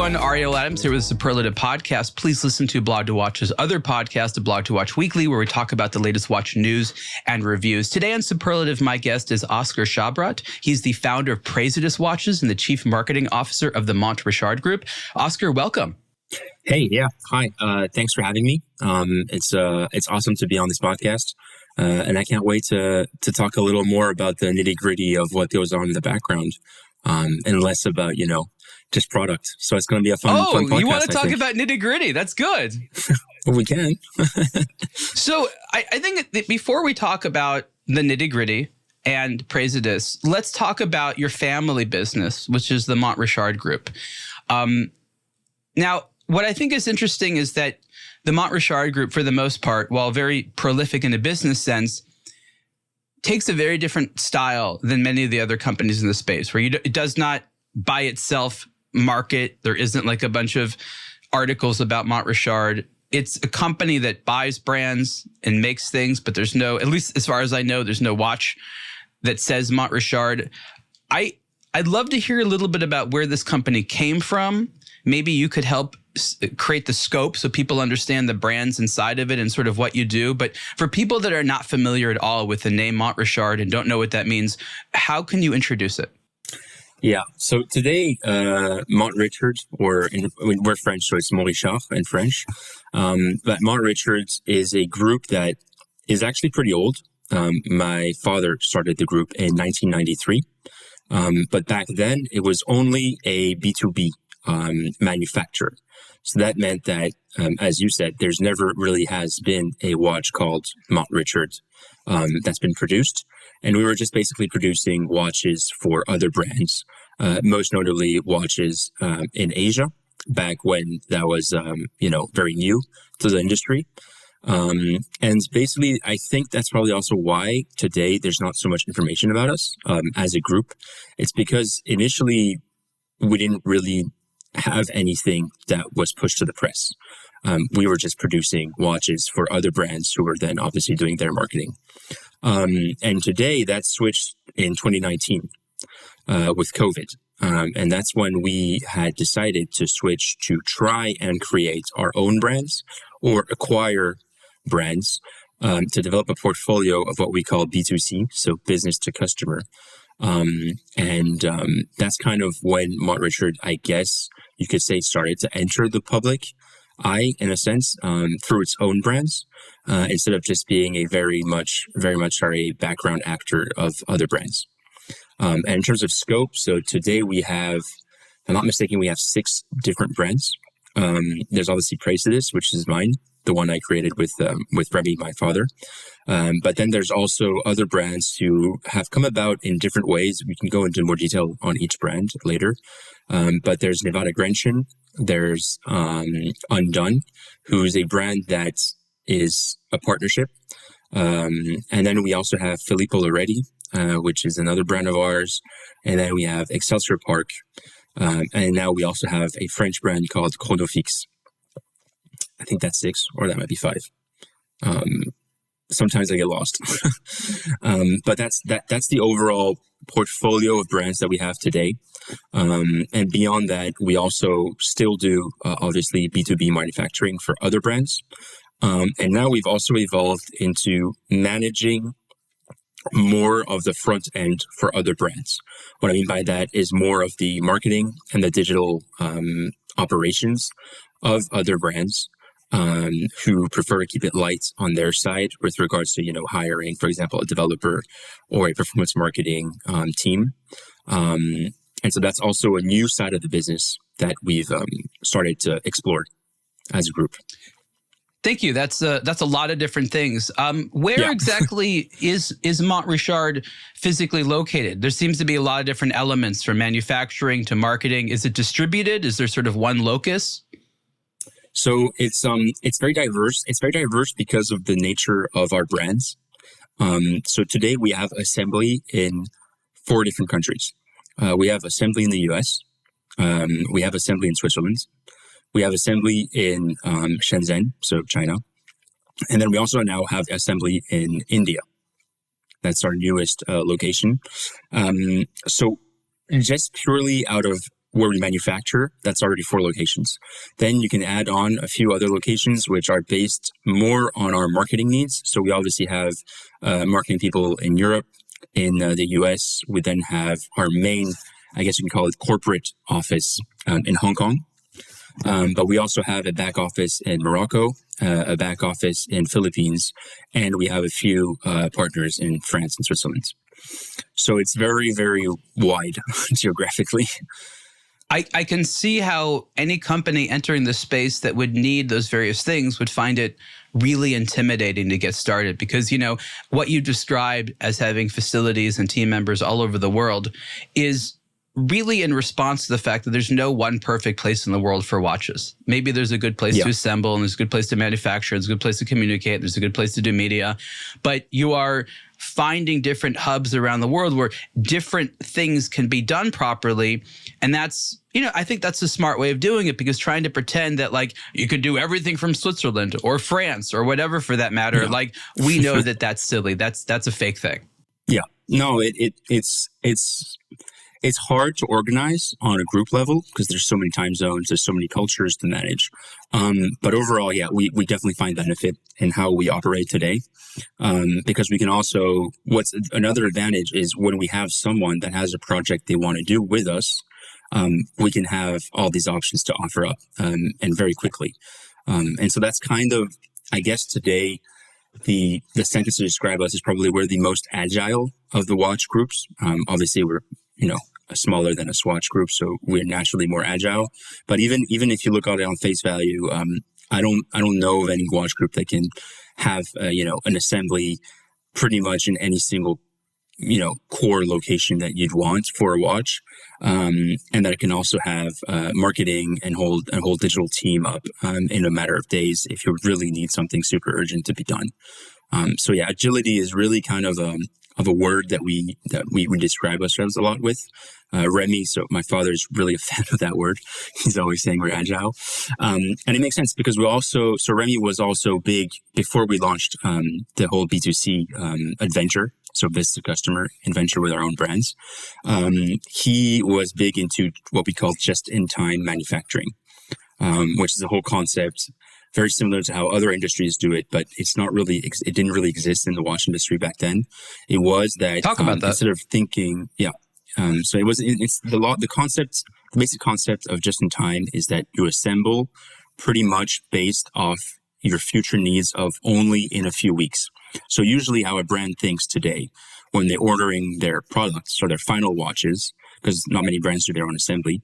everyone. Ariel Adams here with the Superlative Podcast. Please listen to Blog to Watch's other podcast, the Blog to Watch Weekly, where we talk about the latest watch news and reviews. Today on Superlative, my guest is Oscar Chabrat. He's the founder of Praesidus Watches and the chief marketing officer of the Montrichard Group. Oscar, welcome. Hey, yeah. Hi. Thanks for having me. It's awesome to be on this podcast. And I can't wait to talk a little more about the nitty gritty of what goes on in the background, and less about, just product. So it's going to be a fun podcast. Oh, you want to talk about nitty gritty? That's good. Well, we can. So I think that before we talk about the nitty gritty and Praesidus, let's talk about your family business, which is the Montrichard Group. Now, what I think is interesting is that the Montrichard Group, for the most part, while very prolific in a business sense, takes a very different style than many of the other companies in the space, where it does not by itself market. There isn't like a bunch of articles about Montrichard. It's a company that buys brands and makes things, but there's no, at least as far as I know, there's no watch that says Montrichard. I'd love to hear a little bit about where this company came from. Maybe you could help create the scope so people understand the brands inside of it and sort of what you do. But for people that are not familiar at all with the name Montrichard and don't know what that means, how can you introduce it? Yeah. So today, Montrichard, we're French, so it's Montrichard in French. But Montrichard is a group that is actually pretty old. My father started the group in 1993. But back then, it was only a B2B manufacturer. So that meant that, as you said, there's never really has been a watch called Montrichard that's been produced. And we were just basically producing watches for other brands, most notably watches in Asia, back when that was, very new to the industry. And basically, I think that's probably also why today there's not so much information about us as a group. It's because initially we didn't really have anything that was pushed to the press. We were just producing watches for other brands who were then obviously doing their marketing. And today that switched in 2019 with COVID. And that's when we had decided to switch to try and create our own brands or acquire brands to develop a portfolio of what we call B2C, so business to customer. That's kind of when Montrichard, I guess you could say, started to enter the public eye in a sense through its own brands instead of just being a very much background actor of other brands. And in terms of scope, so today we have, if I'm not mistaken, we have 6 different brands. There's obviously Praesidus, which is mine, the one I created with Remy, my father. But then there's also other brands who have come about in different ways. We can go into more detail on each brand later. But there's Nevada Grenchen. There's Undone, who's a brand that is a partnership. And then we also have Filippo Loretti, which is another brand of ours. And then we have Excelsior Park. And now we also have a French brand called Chronofix. I think that's 6, or that might be 5. Sometimes I get lost. But that's the overall portfolio of brands that we have today. And beyond that, we also still do, obviously, B2B manufacturing for other brands. And now we've also evolved into managing more of the front end for other brands. What I mean by that is more of the marketing and the digital operations of other brands who prefer to keep it light on their side with regards to, hiring, for example, a developer or a performance marketing team. And so that's also a new side of the business that we've started to explore as a group. Thank you. That's a lot of different things. Where exactly is Montrichard physically located? There seems to be a lot of different elements from manufacturing to marketing. Is it distributed? Is there sort of one locus? So it's very diverse. It's very diverse because of the nature of our brands. So today we have assembly in 4 different countries. We have assembly in the US. We have assembly in Switzerland. We have assembly in Shenzhen, so China. And then we also now have assembly in India. That's our newest location. So just purely out of where we manufacture, that's already 4 locations. Then you can add on a few other locations, which are based more on our marketing needs. So we obviously have marketing people in Europe, in the US. We then have our main, I guess you can call it corporate office in Hong Kong. But we also have a back office in Morocco, a back office in Philippines, and we have a few partners in France and Switzerland. So it's very, very wide geographically. I can see how any company entering the space that would need those various things would find it really intimidating to get started because, you know, what you described as having facilities and team members all over the world is really in response to the fact that there's no one perfect place in the world for watches. Maybe there's a good place to assemble and there's a good place to manufacture. There's a good place to communicate. There's a good place to do media. But you are finding different hubs around the world where different things can be done properly. And that's, you know, I think that's a smart way of doing it because trying to pretend that like you could do everything from Switzerland or France or whatever for that matter, like we know that that's silly. That's a fake thing. Yeah, no, it's hard to organize on a group level because there's so many time zones, there's so many cultures to manage. But overall, yeah, we definitely find benefit in how we operate today. Because we can also, what's another advantage is when we have someone that has a project they want to do with us, we can have all these options to offer up and very quickly. And so that's kind of, I guess today, the sentence to describe us is probably we're the most agile of the watch groups. Obviously, we're, you know, smaller than a Swatch group, so we're naturally more agile. But even if you look at it on face value, I don't know of any watch group that can have you know, an assembly pretty much in any single, you know, core location that you'd want for a watch, and that it can also have marketing and hold a whole digital team up in a matter of days if you really need something super urgent to be done. So yeah, agility is really kind of a word that we describe ourselves a lot with. Remy, so my father is really a fan of that word. He's always saying we're agile. And it makes sense because so Remy was also big before we launched the whole B2C adventure, so business to customer adventure with our own brands. He was big into what we call just-in-time manufacturing, which is a whole concept very similar to how other industries do it, but it's not really, it didn't really exist in the watch industry back then. It was that, talk about that. Instead of thinking, so it's the basic concept of just in time is that you assemble pretty much based off your future needs of only in a few weeks. So usually how a brand thinks today when they're ordering their products or their final watches, because not many brands do their own assembly,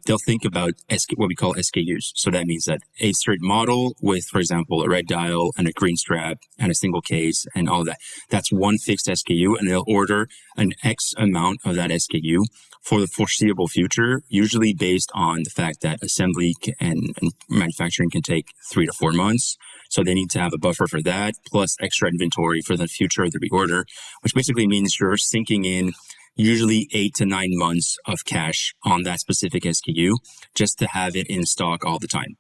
they'll think about what we call SKUs. So that means that a straight model with, for example, a red dial and a green strap and a single case and all that. That's one fixed SKU, and they'll order an X amount of that SKU for the foreseeable future, usually based on the fact that assembly and manufacturing can take 3 to 4 months. So they need to have a buffer for that, plus extra inventory for the future of the reorder, which basically means you're sinking in usually 8 to 9 months of cash on that specific SKU just to have it in stock all the time.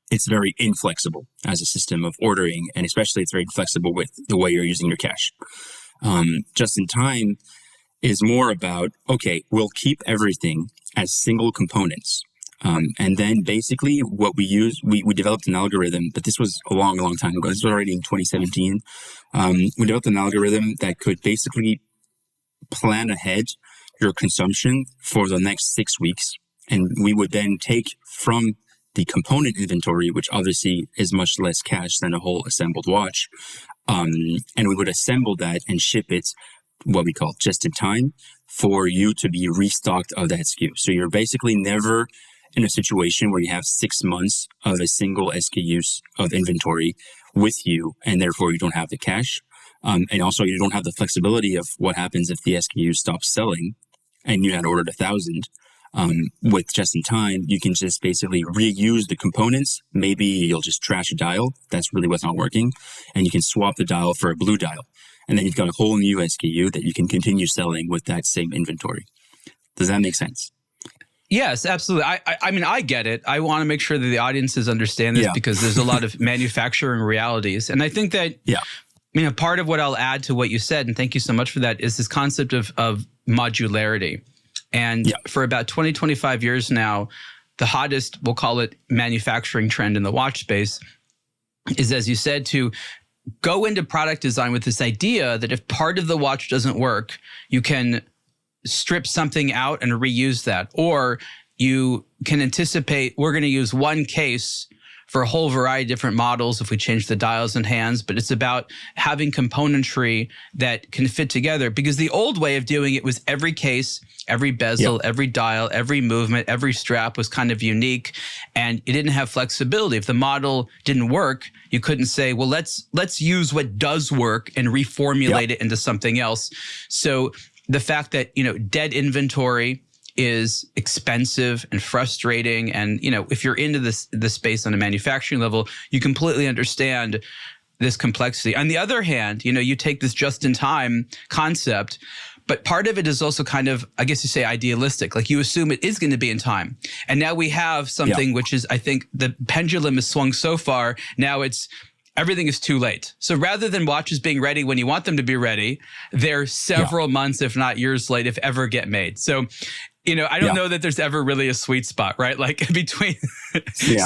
It's very inflexible as a system of ordering, and especially it's very inflexible with the way you're using your cash. Just in time is more about, okay, we'll keep everything as single components. And then basically what we use, we developed an algorithm, but this was a long, long time ago. This was already in 2017. We developed an algorithm that could basically plan ahead your consumption for the next 6 weeks. And we would then take from the component inventory, which obviously is much less cash than a whole assembled watch. And we would assemble that and ship it, what we call just in time, for you to be restocked of that SKU. So you're basically never in a situation where you have 6 months of a single SKU of inventory with you, and therefore you don't have the cash. And also you don't have the flexibility of what happens if the SKU stops selling and you had ordered 1,000. With just in time, you can just basically reuse the components. Maybe you'll just trash a dial. That's really what's not working. And you can swap the dial for a blue dial. And then you've got a whole new SKU that you can continue selling with that same inventory. Does that make sense? Yes, absolutely. I mean, I get it. I want to make sure that the audiences understand this because there's a lot of manufacturing realities. And I think that, you know, part of what I'll add to what you said, and thank you so much for that, is this concept of modularity. And for about 20, 25 years now, the hottest, we'll call it manufacturing trend in the watch space is, as you said, to go into product design with this idea that if part of the watch doesn't work, you can strip something out and reuse that. Or you can anticipate we're going to use one case for a whole variety of different models if we change the dials and hands, but it's about having componentry that can fit together. Because the old way of doing it was every case, every bezel, every dial, every movement, every strap was kind of unique, and it didn't have flexibility. If the model didn't work, you couldn't say, well, let's use what does work and reformulate it into something else. So the fact that, dead inventory is expensive and frustrating. And, if you're into this space on a manufacturing level, you completely understand this complexity. On the other hand, you take this just-in-time concept, but part of it is also kind of, I guess you say, idealistic. Like you assume it is going to be in time. And now we have something which is, I think the pendulum has swung so far. Now everything is too late. So rather than watches being ready when you want them to be ready, they're several months, if not years late, if ever get made. So, I don't know that there's ever really a sweet spot, right? Like between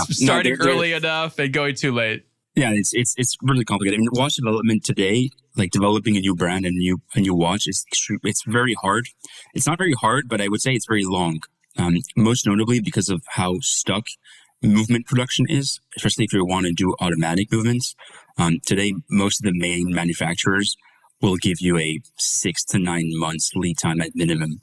starting early enough and going too late. Yeah, it's really complicated. I mean, watch development today, like developing a new brand and a new watch, it's very hard. It's not very hard, but I would say it's very long. Most notably because of how stuck movement production is, especially if you want to do automatic movements. Today, most of the main manufacturers will give you a 6 to 9 months lead time at minimum,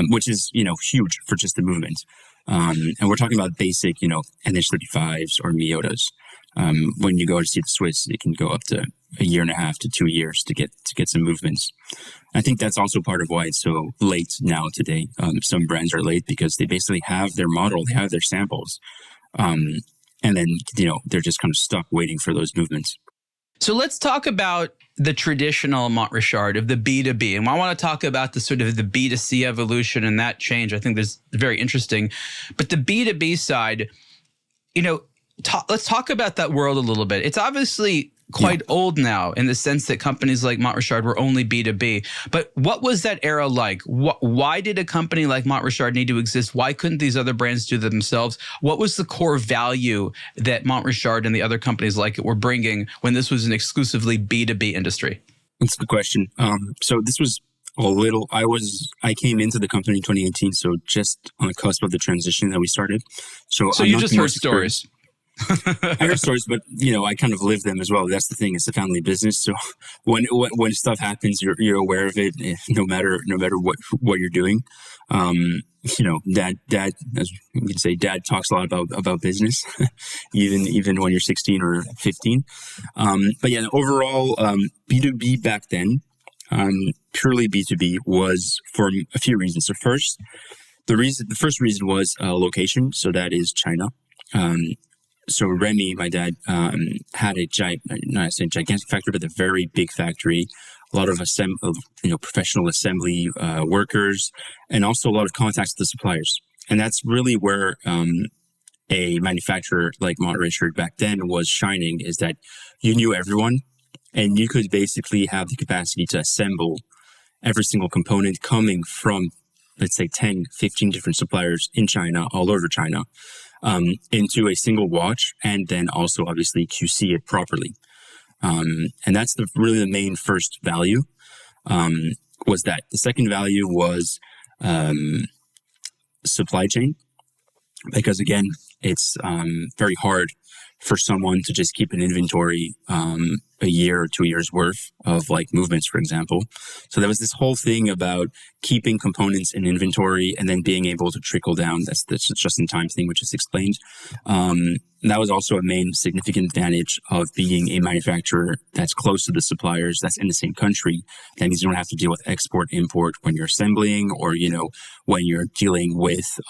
which is, huge for just the movement. And we're talking about basic, NH35s or Miyotas. When you go to see the Swiss, it can go up to a year and a half to 2 years to get some movements. I think that's also part of why it's so late now today. Some brands are late because they basically have their model, they have their samples. And then, they're just kind of stuck waiting for those movements. So let's talk about the traditional Montrichard of the B2B. And I want to talk about the sort of the B2C evolution and that change. I think that's very interesting. But the B2B side, let's talk about that world a little bit. It's obviously quite old now in the sense that companies like Montrichard were only B2B. But what was that era like? Why did a company like Montrichard need to exist? Why couldn't these other brands do that themselves? What was the core value that Montrichard and the other companies like it were bringing when this was an exclusively B2B industry? That's a good question. So this was I came into the company in 2018, so just on the cusp of the transition that we started. So you just heard stories. I heard stories, but I kind of live them as well. That's the thing; it's a family business. So when stuff happens, you're aware of it, no matter what you're doing. Dad, as you can say, Dad talks a lot about business, even when you're 16 or 15. But yeah, overall, B2B back then, purely B2B was for a few reasons. So the first reason was location. So that is China. So Remy, my dad, had a gigantic factory, but a very big factory. A lot of professional assembly workers, and also a lot of contacts with the suppliers. And that's really where a manufacturer like Montrichard back then was shining, is that you knew everyone, and you could basically have the capacity to assemble every single component coming from, let's say, 10, 15 different suppliers in China, all over China, into a single watch, and then also obviously QC it properly. And that's really the main first value, was that. The second value was supply chain, because again, it's very hard for someone to just keep an inventory a year or 2 years worth of like movements, for example. So there was this whole thing about keeping components in inventory and then being able to trickle down. That's just-in-time thing, which is explained. That was also a main significant advantage of being a manufacturer that's close to the suppliers, that's in the same country. That means you don't have to deal with export, import when you're assembling, or, when you're dealing with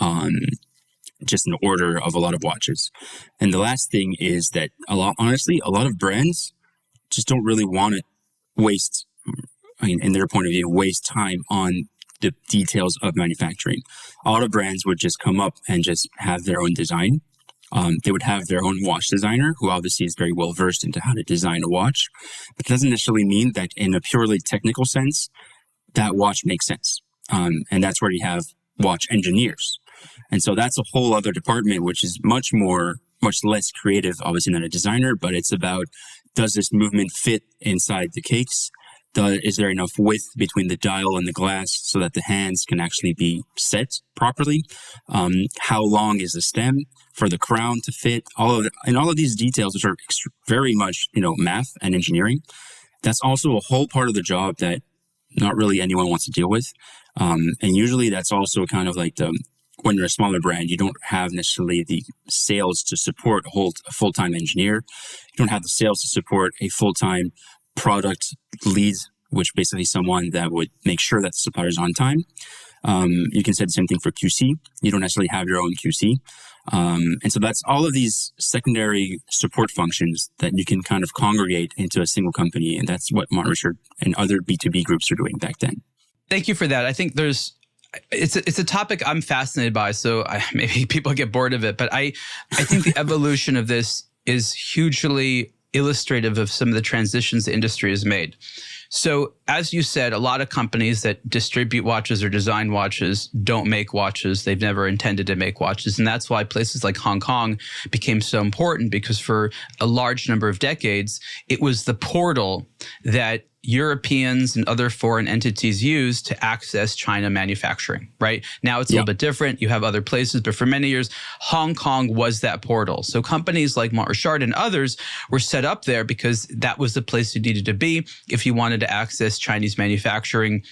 just an order of a lot of watches. And the last thing is that a lot of brands just don't really want to waste, in their point of view, waste time on the details of manufacturing. A lot of brands would just come up and just have their own design. They would have their own watch designer, who obviously is very well versed into how to design a watch. But it doesn't necessarily mean that in a purely technical sense, that watch makes sense. And that's where you have watch engineers. And so that's a whole other department, which is much less creative, obviously, than a designer, but it's about, does this movement fit inside the cakes? Is there enough width between the dial and the glass so that the hands can actually be set properly? How long is the stem for the crown to fit? All of these details, which are very much, math and engineering. That's also a whole part of the job that not really anyone wants to deal with. And usually that's also kind of like when you're a smaller brand, you don't have necessarily the sales to support a full-time engineer. You don't have the sales to support a full-time product lead, which basically someone that would make sure that the supplier is on time. You can say the same thing for QC. You don't necessarily have your own QC. And so that's all of these secondary support functions that you can kind of congregate into a single company. And that's what Montrichard and other B2B groups are doing back then. Thank you for that. I think it's a topic I'm fascinated by. So maybe people get bored of it, but I think the evolution of this is hugely illustrative of some of the transitions the industry has made. So as you said, a lot of companies that distribute watches or design watches don't make watches. They've never intended to make watches. And that's why places like Hong Kong became so important, because for a large number of decades, it was the portal that Europeans and other foreign entities use to access China manufacturing, right? Now it's a little bit different. You have other places, but for many years, Hong Kong was that portal. So companies like Montrichard and others were set up there because that was the place you needed to be if you wanted to access Chinese manufacturing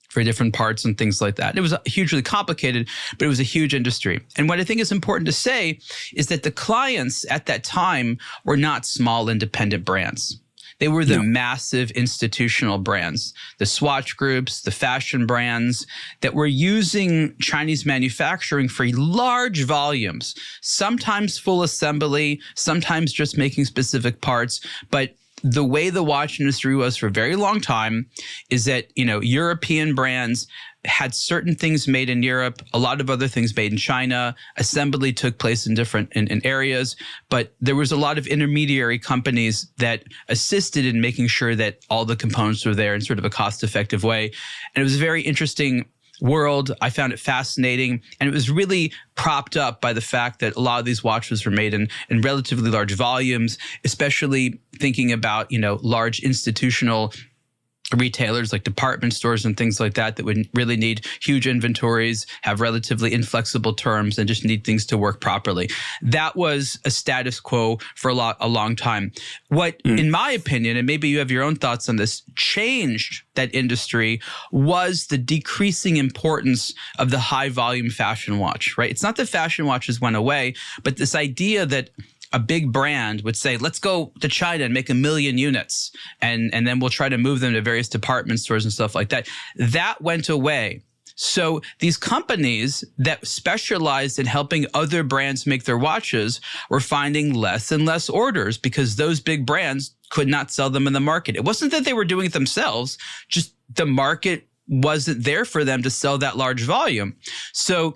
for different parts and things like that. And it was hugely complicated, but it was a huge industry. And what I think is important to say is that the clients at that time were not small independent brands. They were the massive institutional brands, the Swatch groups, the fashion brands that were using Chinese manufacturing for large volumes, sometimes full assembly, sometimes just making specific parts. But the way the watch industry was for a very long time is that, European brands had certain things made in Europe, a lot of other things made in China. Assembly took place in different in areas, but there was a lot of intermediary companies that assisted in making sure that all the components were there in sort of a cost-effective way. And it was a very interesting world. I found it fascinating. And it was really propped up by the fact that a lot of these watches were made in relatively large volumes, especially thinking about, large institutional retailers like department stores and things like that would really need huge inventories, have relatively inflexible terms, and just need things to work properly. That was a status quo for a long time. What, in my opinion, and maybe you have your own thoughts on this, changed that industry was the decreasing importance of the high volume fashion watch, right? It's not that fashion watches went away, but this idea that a big brand would say, let's go to China and make 1 million units, and then we'll try to move them to various department stores and stuff like that. That went away. So these companies that specialized in helping other brands make their watches were finding less and less orders because those big brands could not sell them in the market. It wasn't that they were doing it themselves, just the market wasn't there for them to sell that large volume. So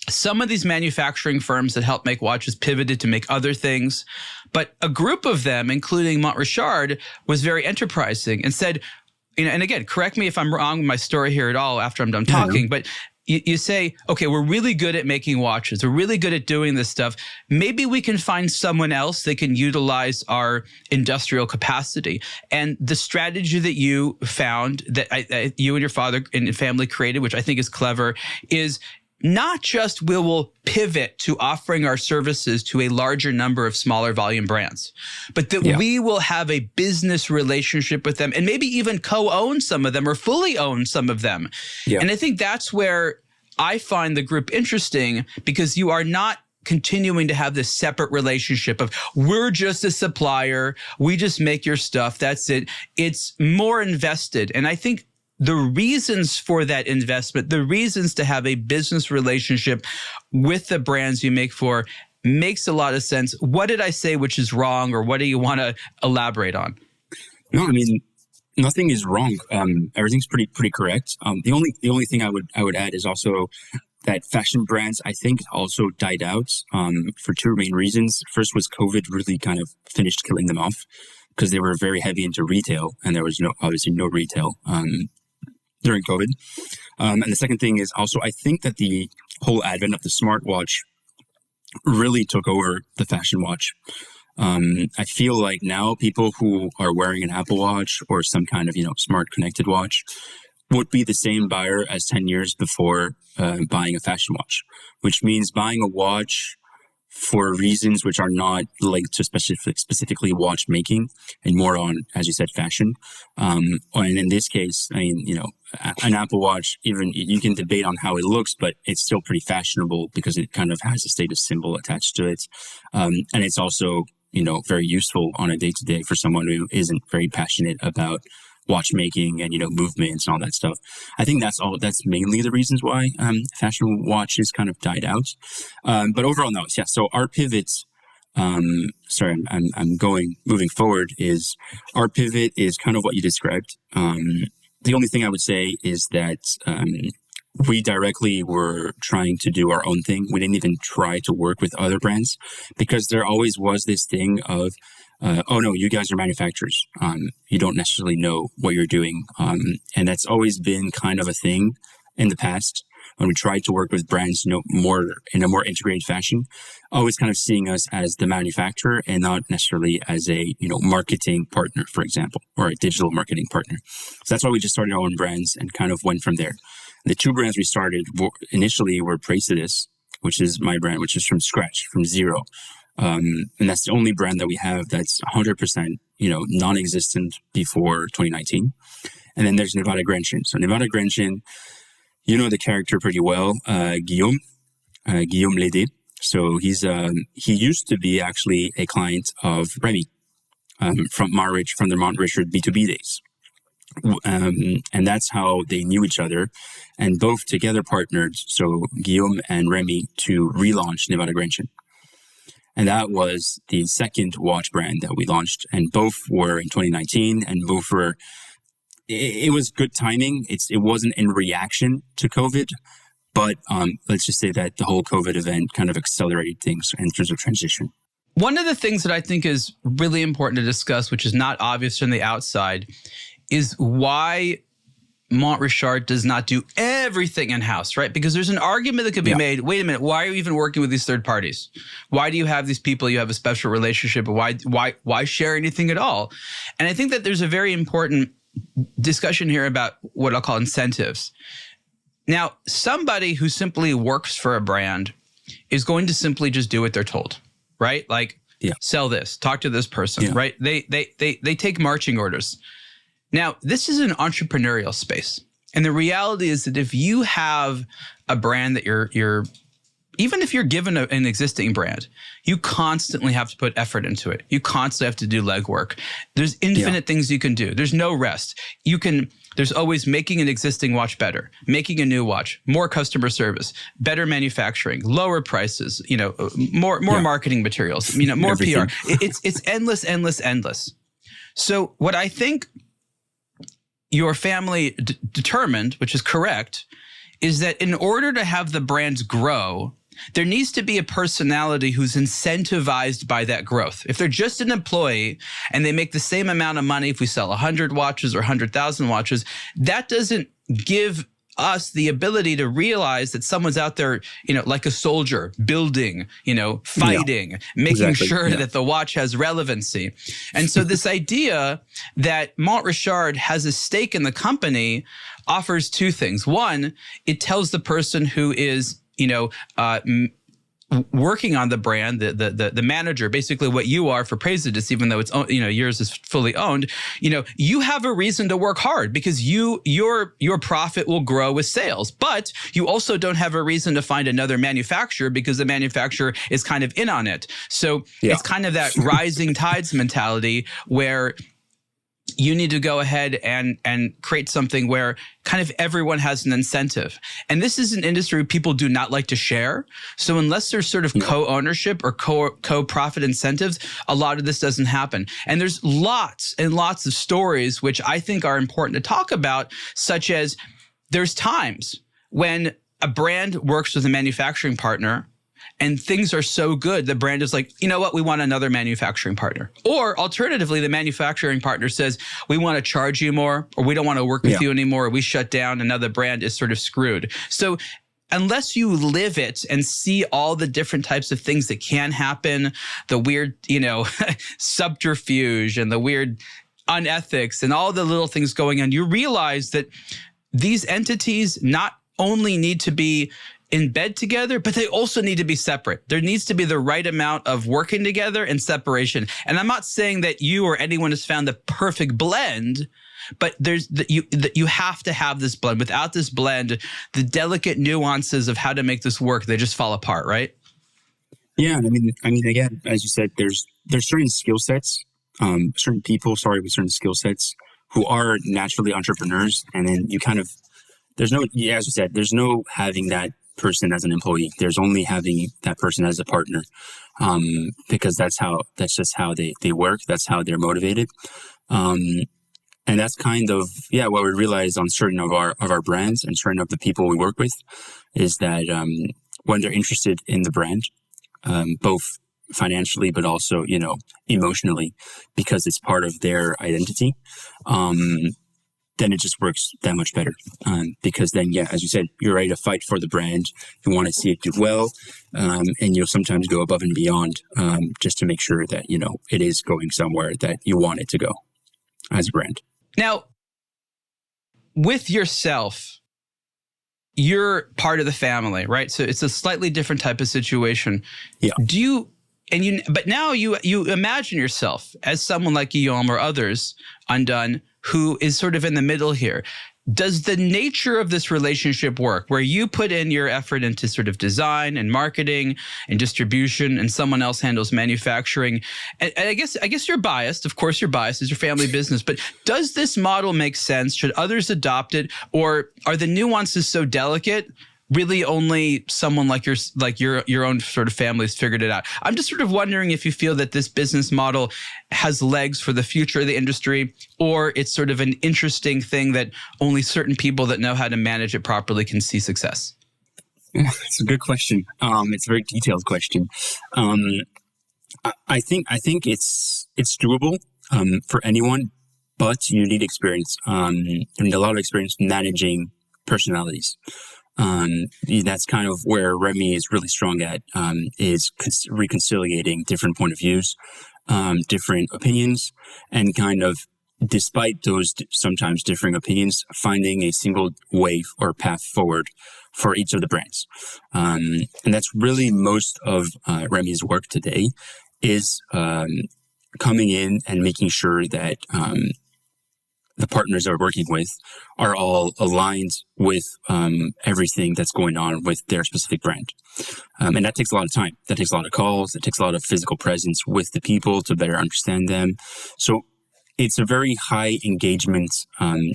some of these manufacturing firms that help make watches pivoted to make other things, but a group of them, including Montrichard, was very enterprising and said, and again, correct me if I'm wrong with my story here at all after I'm done talking, but you say, okay, we're really good at making watches. We're really good at doing this stuff. Maybe we can find someone else that can utilize our industrial capacity. And the strategy that you found, that you and your father and family created, which I think is clever, is not just we will pivot to offering our services to a larger number of smaller volume brands, but that we will have a business relationship with them and maybe even co-own some of them or fully own some of them. Yeah. And I think that's where I find the group interesting, because you are not continuing to have this separate relationship of we're just a supplier, we just make your stuff, that's it. It's more invested. And I think the reasons for that investment, the reasons to have a business relationship with the brands you make for, makes a lot of sense. What did I say which is wrong, or what do you want to elaborate on? No, I mean, nothing is wrong. Everything's pretty correct. The only thing I would add is also that fashion brands, I think, also died out for two main reasons. First was COVID really kind of finished killing them off because they were very heavy into retail, and there was obviously no retail during COVID. And the second thing is also, I think that the whole advent of the smartwatch really took over the fashion watch. I feel like now people who are wearing an Apple Watch or some kind of, smart connected watch would be the same buyer as 10 years before buying a fashion watch, which means buying a watch for reasons which are not linked to specifically watchmaking and more on, as you said, fashion. And in this case, an Apple Watch, even you can debate on how it looks, but it's still pretty fashionable because it kind of has a status symbol attached to it. And it's also, very useful on a day-to-day for someone who isn't very passionate about watchmaking and, movements and all that stuff. I think that's mainly the reasons why fashion watches kind of died out. But overall, no. Yeah. So our pivot, moving forward is our pivot is kind of what you described. The only thing I would say is that we directly were trying to do our own thing. We didn't even try to work with other brands because there always was this thing of, oh no, you guys are manufacturers. You don't necessarily know what you're doing. And that's always been kind of a thing in the past when we tried to work with brands, more in a more integrated fashion, always kind of seeing us as the manufacturer and not necessarily as a, marketing partner, for example, or a digital marketing partner. So that's why we just started our own brands and kind of went from there. The two brands we started initially were Praesidus, which is my brand, which is from scratch, from zero. And that's the only brand that we have that's 100%, non-existent before 2019. And then there's Nevada Grenchen. So Nevada Grenchen, the character pretty well, Guillaume Lédé. So he used to be actually a client of Remy from the Montrichard B2B days. And that's how they knew each other, and both together partnered, so Guillaume and Remy, to relaunch Nevada Grenchen. And that was the second watch brand that we launched, and both were in 2019, and both were, it was good timing. It wasn't in reaction to COVID, but let's just say that the whole COVID event kind of accelerated things in terms of transition. One of the things that I think is really important to discuss, which is not obvious from the outside, is why Montrichard does not do everything in-house, right? Because there's an argument that could be made, wait a minute, why are you even working with these third parties? Why do you have these people you have a special relationship? Why share anything at all? And I think that there's a very important discussion here about what I'll call incentives. Now, somebody who simply works for a brand is going to simply just do what they're told, right? Like, sell this, talk to this person, right? They take marching orders. Now, this is an entrepreneurial space. And the reality is that if you have a brand that you're even if you're given an existing brand, you constantly have to put effort into it. You constantly have to do legwork. There's infinite things you can do. There's no rest. There's always making an existing watch better, making a new watch, more customer service, better manufacturing, lower prices, more marketing materials, more PR. It's endless. So what I think your family determined, which is correct, is that in order to have the brands grow, there needs to be a personality who's incentivized by that growth. If they're just an employee and they make the same amount of money if we sell 100 watches or 100,000 watches, that doesn't give us the ability to realize that someone's out there, like a soldier, building, fighting, making sure that the watch has relevancy. And so this idea that Montrichard has a stake in the company offers two things. One, it tells the person who is, working on the brand, the manager, basically what you are for Praesidus, even though it's yours is fully owned, you have a reason to work hard because your profit will grow with sales, but you also don't have a reason to find another manufacturer because the manufacturer is kind of in on it. So it's kind of that rising tides mentality where you need to go ahead and create something where kind of everyone has an incentive. And this is an industry where people do not like to share. So unless there's sort of co-ownership or co-profit incentives, a lot of this doesn't happen. And there's lots and lots of stories which I think are important to talk about, such as there's times when a brand works with a manufacturing partner and things are so good, the brand is like, you know what, we want another manufacturing partner. Or alternatively, the manufacturing partner says, we want to charge you more, or we don't want to work with you anymore, or we shut down, another brand is sort of screwed. So unless you live it and see all the different types of things that can happen, the weird, subterfuge and the weird unethics and all the little things going on, you realize that these entities not only need to be in bed together, but they also need to be separate. There needs to be the right amount of working together and separation. And I'm not saying that you or anyone has found the perfect blend, but you have to have this blend. Without this blend, the delicate nuances of how to make this work, they just fall apart, right? Yeah, I mean, again, as you said, there's certain skill sets, certain people, with certain skill sets who are naturally entrepreneurs, and then you kind of, as you said, there's no having that person as an employee. There's only having that person as a partner, because that's just how they work. That's how they're motivated. And that's kind of, what we realize on certain of our brands and certain of the people we work with is that when they're interested in the brand, both financially, but also, emotionally, because it's part of their identity, then it just works that much better. Because then, as you said, you're ready to fight for the brand. You want to see it do well. And you'll sometimes go above and beyond just to make sure that, it is going somewhere that you want it to go as a brand. Now, with yourself, you're part of the family, right? So it's a slightly different type of situation. Yeah. But now you imagine yourself as someone like Guillaume or others, Undone, who is sort of in the middle here. Does the nature of this relationship work where you put in your effort into sort of design and marketing and distribution and someone else handles manufacturing? And I guess you're biased. Of course, you're biased. It's your family business. But does this model make sense? Should others adopt it? Or are the nuances so delicate really only someone like your own sort of family has figured it out? I'm just sort of wondering if you feel that this business model has legs for the future of the industry, or it's sort of an interesting thing that only certain people that know how to manage it properly can see success. It's a good question. It's a very detailed question. I think it's doable for anyone, but you need experience. You need a lot of experience managing personalities. That's kind of where Remy is really strong at, is reconciliating different point of views, different opinions, and kind of, despite those sometimes differing opinions, finding a single way or path forward for each of the brands. And that's really most of Remy's work today, is coming in and making sure that the partners that we're working with are all aligned with everything that's going on with their specific brand. And that takes a lot of time. That takes a lot of calls. It takes a lot of physical presence with the people to better understand them. So it's a very high engagement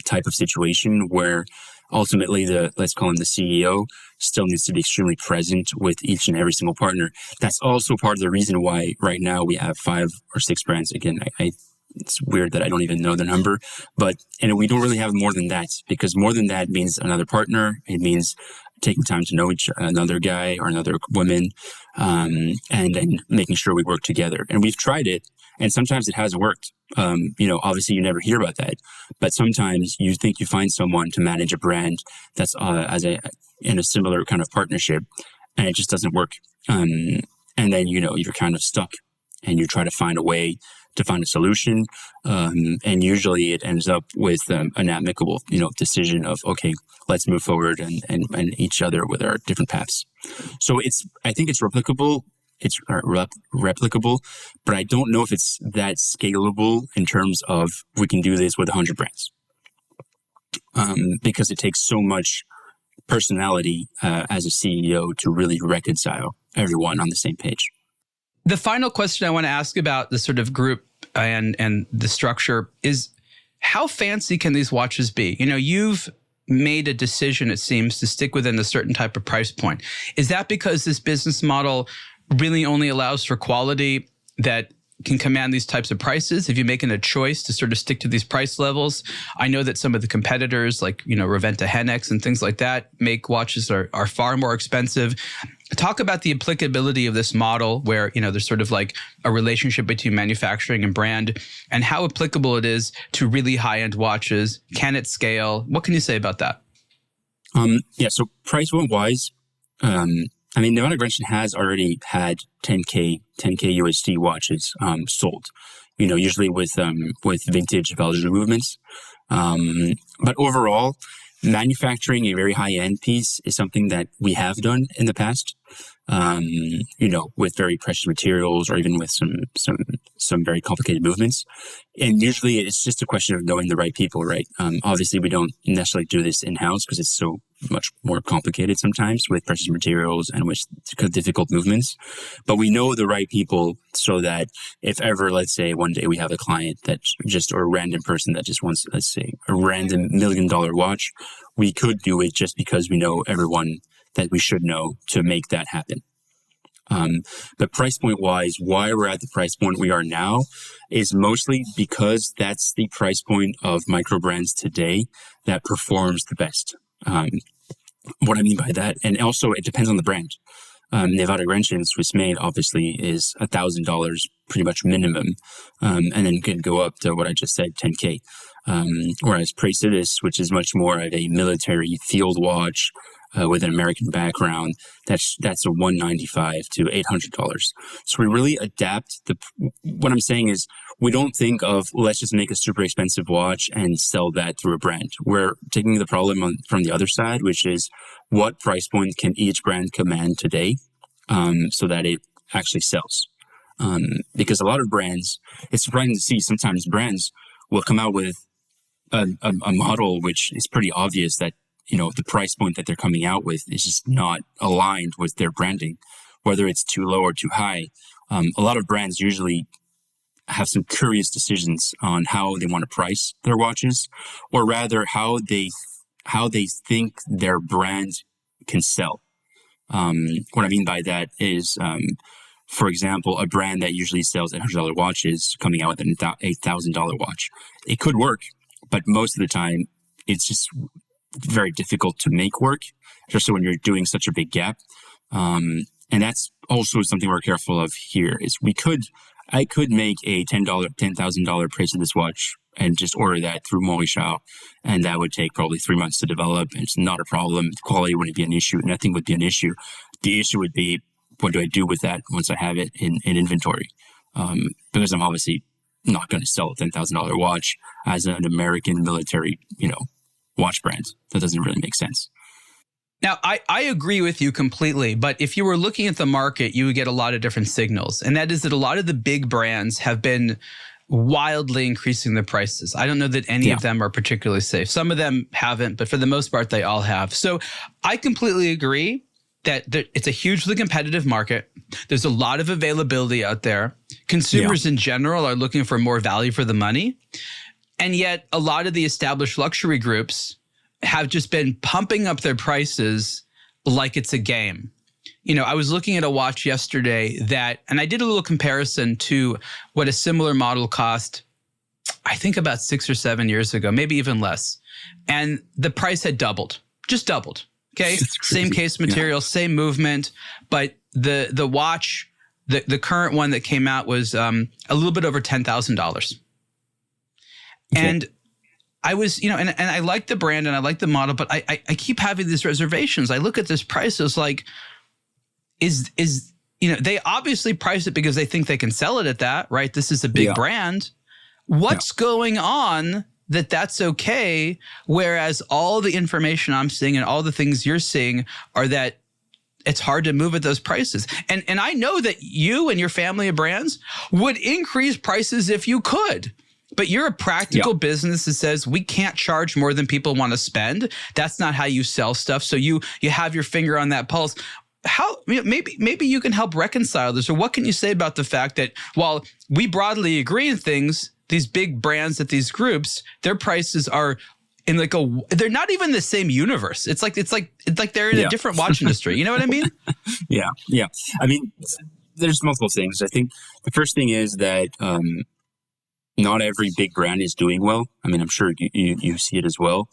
type of situation where ultimately let's call him the CEO, still needs to be extremely present with each and every single partner. That's also part of the reason why right now we have 5 or 6 brands. Again, it's weird that I don't even know the number, and we don't really have more than that, because more than that means another partner. It means taking time to know another guy or another woman, and then making sure we work together. And we've tried it, and sometimes it hasn't worked. Obviously you never hear about that, but sometimes you think you find someone to manage a brand that's in a similar kind of partnership, and it just doesn't work. And then, you're kind of stuck, and you try to find a way to find a solution. And usually it ends up with an amicable, decision of, okay, let's move forward and each other with our different paths. So I think it's replicable. It's replicable, but I don't know if it's that scalable in terms of we can do this with 100 brands. Because it takes so much personality as a CEO to really reconcile everyone on the same page. The final question I want to ask about the sort of group and the structure is, how fancy can these watches be? You've made a decision, it seems, to stick within a certain type of price point. Is that because this business model really only allows for quality that can command these types of prices if you're making a choice to sort of stick to these price levels. I know that some of the competitors like, Reventa Hennex and things like that make watches are far more expensive. Talk about the applicability of this model where, there's sort of like a relationship between manufacturing and brand and how applicable it is to really high-end watches. Can it scale? What can you say about that? So price point wise, Nevada Grenchen has already had 10K USD watches sold, usually with vintage value movements. But overall, manufacturing a very high-end piece is something that we have done in the past, with very precious materials or even with some very complicated movements. And usually it's just a question of knowing the right people, right? Obviously, we don't necessarily do this in-house because it's so much more complicated sometimes with precious materials and with difficult movements. But we know the right people so that if ever, let's say, one day we have a client or a random person that just wants, let's say, a random $1 million watch, we could do it just because we know everyone that we should know to make that happen. But price point wise, why we're at the price point we are now is mostly because that's the price point of Microbrands today that performs the best. What I mean by that, and also it depends on the brand. Nevada Grenchen Swiss made obviously is $1,000 pretty much minimum, and then can go up to what I just said, 10K. Whereas Praesidus, which is much more of a military field watch with an American background, that's a $195 to $800. So we really adapt. What I'm saying is we don't think of let's just make a super expensive watch and sell that through a brand. We're taking the problem from the other side, which is what price point can each brand command today, so that it actually sells. Because a lot of brands, it's surprising to see sometimes brands will come out with a model which is pretty obvious that the price point that they're coming out with is just not aligned with their branding, whether it's too low or too high. A lot of brands usually have some curious decisions on how they want to price their watches, or rather how they think their brand can sell. What I mean by that is, for example, a brand that usually sells $800 watches coming out with an $8,000 watch. It could work, but most of the time it's just very difficult to make work, especially when you're doing such a big gap. And that's also something we're careful of here is I could make a $10,000 Praesidus watch and just order that through Montrichard, and that would take probably 3 months to develop. And it's not a problem. The quality wouldn't be an issue. Nothing would be an issue. The issue would be, what do I do with that once I have it in inventory? Because I'm obviously not going to sell a $10,000 watch as an American military, watch brand. That doesn't really make sense. Now, I agree with you completely, but if you were looking at the market, you would get a lot of different signals. And that is that a lot of the big brands have been wildly increasing their prices. I don't know that any of them are particularly safe. Some of them haven't, but for the most part, they all have. So I completely agree that it's a hugely competitive market. There's a lot of availability out there. Consumers in general are looking for more value for the money. And yet a lot of the established luxury groups have just been pumping up their prices like it's a game. I was looking at a watch yesterday and I did a little comparison to what a similar model cost, I think about 6 or 7 years ago, maybe even less. And the price had just doubled. Okay. Same case material, same movement, but the watch, the current one that came out was a little bit over $10,000. And I was, and I like the brand and I like the model, but I keep having these reservations. I look at this price, it's like, they obviously price it because they think they can sell it at that, right? This is a big brand. What's going on that's okay? Whereas all the information I'm seeing and all the things you're seeing are that it's hard to move at those prices. And I know that you and your family of brands would increase prices if you could. But you're a practical business that says we can't charge more than people want to spend. That's not how you sell stuff. So you have your finger on that pulse. How maybe you can help reconcile this, or what can you say about the fact that while we broadly agree in things, these big brands at these groups, their prices are in they're not even the same universe. It's like they're in a different watch industry. You know what I mean? Yeah. I mean, there's multiple things. I think the first thing is that not every big brand is doing well. I mean, I'm sure you see it as well.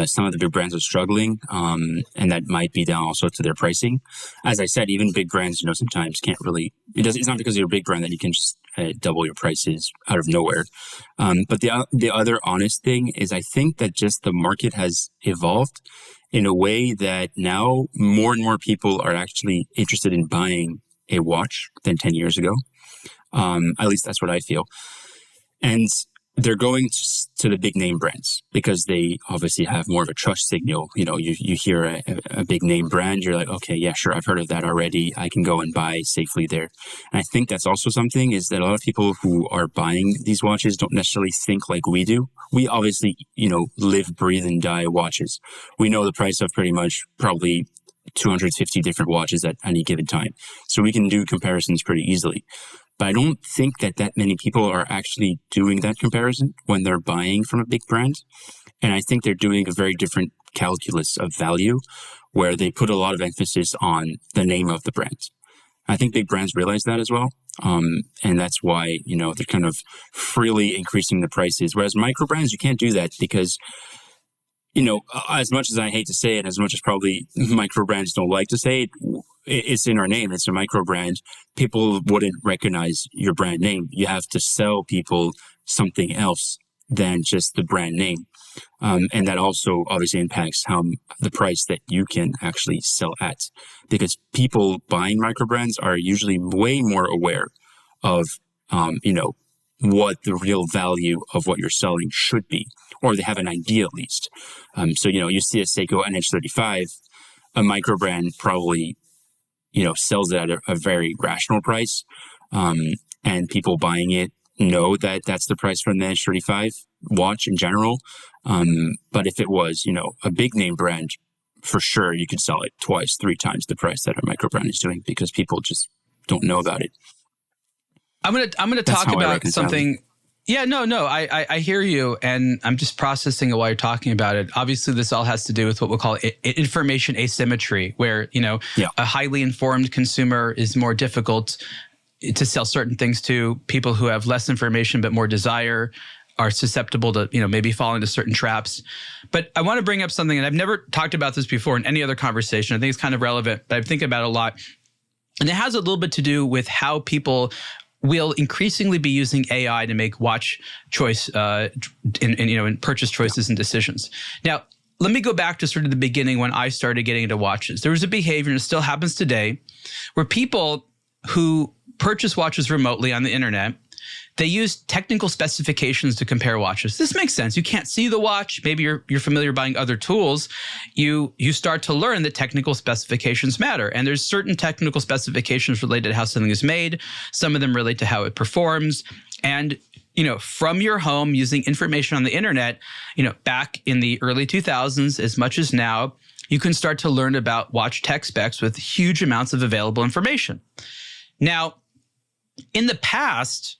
Some of the big brands are struggling, and that might be down also to their pricing. As I said, even big brands, sometimes can't really. It's not because you're a big brand that you can just double your prices out of nowhere. But the other honest thing is, I think that just the market has evolved in a way that now more and more people are actually interested in buying a watch than 10 years ago. At least that's what I feel. And they're going to the big name brands because they obviously have more of a trust signal. You hear a big name brand, you're like, okay, yeah, sure, I've heard of that already. I can go and buy safely there. And I think that's also something is that a lot of people who are buying these watches don't necessarily think like we do. We obviously, live, breathe, and die watches. We know the price of pretty much probably 250 different watches at any given time. So we can do comparisons pretty easily. But I don't think that many people are actually doing that comparison when they're buying from a big brand. And I think they're doing a very different calculus of value where they put a lot of emphasis on the name of the brand. I think big brands realize that as well. And that's why, they're kind of freely increasing the prices. Whereas micro brands, you can't do that because, as much as I hate to say it, as much as probably micro brands don't like to say it, it's in our name. It's a micro brand. People wouldn't recognize your brand name. You have to sell people something else than just the brand name. And that also obviously impacts the price that you can actually sell at, because people buying micro brands are usually way more aware of, what the real value of what you're selling should be, or they have an idea at least. So, you see a Seiko NH35, a micro brand probably, sells it at a very rational price. And people buying it know that that's the price for the NH35 watch in general. But if it was, a big name brand, for sure, you could sell it twice, 3 times the price that a micro brand is doing because people just don't know about it. I'm gonna talk about something. Yeah, no, I hear you, and I'm just processing it while you're talking about it. Obviously, this all has to do with what we'll call information asymmetry, where a highly informed consumer is more difficult to sell certain things to. People who have less information but more desire are susceptible to maybe fall into certain traps. But I want to bring up something, and I've never talked about this before in any other conversation. I think it's kind of relevant, but I think about it a lot, and it has a little bit to do with how people will increasingly be using AI to make watch choice in purchase choices and decisions. Now, let me go back to sort of the beginning when I started getting into watches. There was a behavior, and it still happens today, where people who purchase watches remotely on the internet, they use technical specifications to compare watches. This makes sense. You can't see the watch. Maybe you're familiar buying other tools. You start to learn that technical specifications matter. And there's certain technical specifications related to how something is made. Some of them relate to how it performs. And from your home using information on the internet, back in the early 2000s, as much as now, you can start to learn about watch tech specs with huge amounts of available information. Now, in the past,